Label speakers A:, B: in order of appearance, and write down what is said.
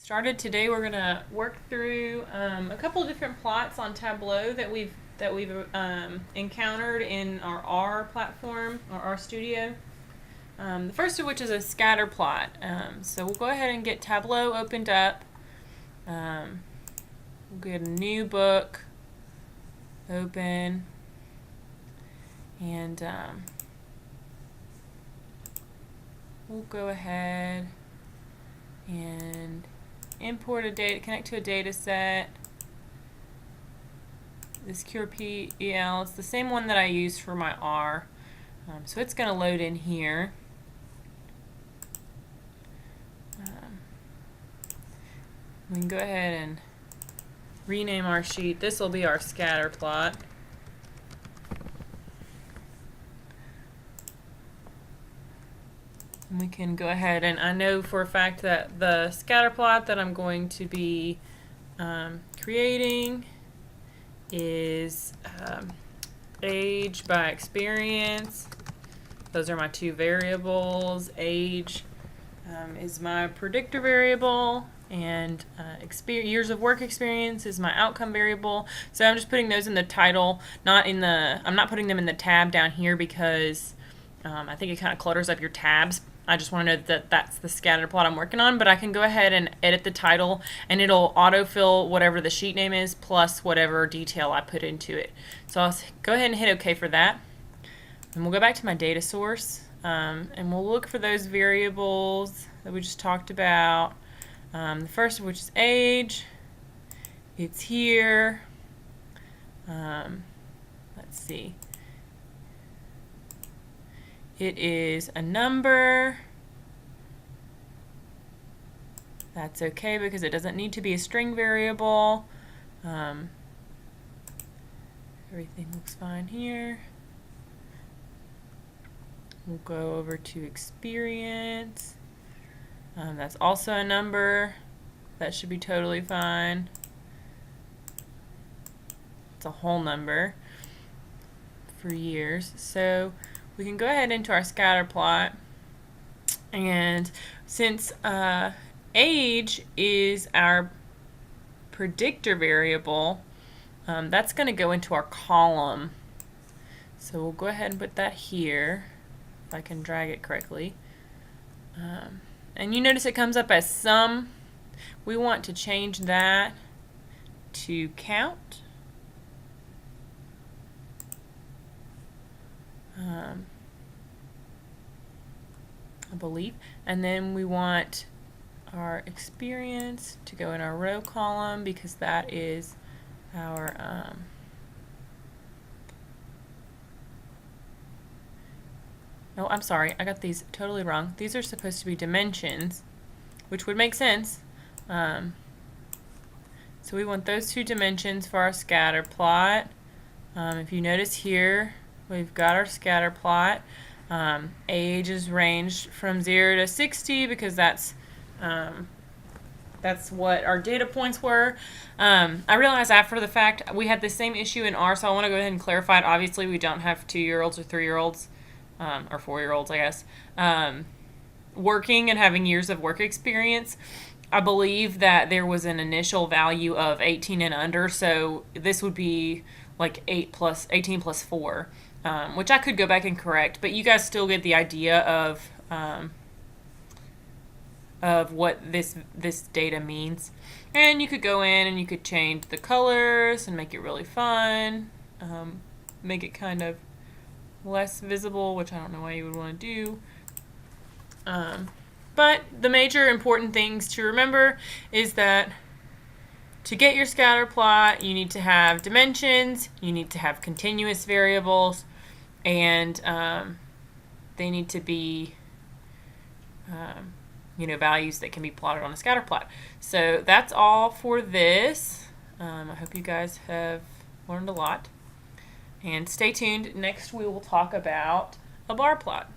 A: started. Today we're gonna work through a couple of different plots on Tableau that we've encountered in our R platform or R Studio. The first of which is a scatter plot. So we'll go ahead and get Tableau opened up. We'll get a new book open, and we'll go ahead and import a data, connect to a data set. This QRPEL, it's the same one that I used for my R. So it's going to load in here. We can go ahead and rename our sheet. This will be our scatter plot. And we can go ahead, and I know for a fact that the scatter plot that I'm going to be creating is age by experience. Those are my two variables. Age is my predictor variable, and years of work experience is my outcome variable. So I'm just putting those in the title, I'm not putting them in the tab down here because I think it kind of clutters up your tabs. I just want to know that that's the scatter plot I'm working on, but I can go ahead and edit the title, and it'll autofill whatever the sheet name is plus whatever detail I put into it. So I'll go ahead and hit OK for that. And we'll go back to my data source, and we'll look for those variables that we just talked about. The first of which is age. It's here. Let's see. It is a number. That's okay because it doesn't need to be a string variable. Everything looks fine here. We'll go over to experience. That's also a number. That should be totally fine. It's a whole number for years. So we can go ahead into our scatter plot, and since age is our predictor variable, that's going to go into our column. So we'll go ahead and put that here, if I can drag it correctly. And you notice it comes up as sum. We want to change that to count. I believe. And then we want our experience to go in our row column because that is our oh, I'm sorry, I got these totally wrong. These are supposed to be dimensions, which would make sense. So we want those two dimensions for our scatter plot. If you notice here, we've got our scatter plot. Age is ranged from 0 to 60 because that's what our data points were. I realized after the fact we had the same issue in R, so I want to go ahead and clarify it. Obviously, we don't have 2-year-olds or 3-year-olds, or 4-year-olds, I guess, working and having years of work experience. I believe that there was an initial value of 18 and under, so this would be like 18 plus 4. Which I could go back and correct, but you guys still get the idea of what this data means. And you could go in and you could change the colors and make it really fun, make it kind of less visible, which I don't know why you would want to do. But the major important things to remember is that to get your scatter plot, you need to have dimensions, you need to have continuous variables, and they need to be values that can be plotted on a scatter plot. So that's all for this. I hope you guys have learned a lot. And stay tuned. Next we will talk about a bar plot.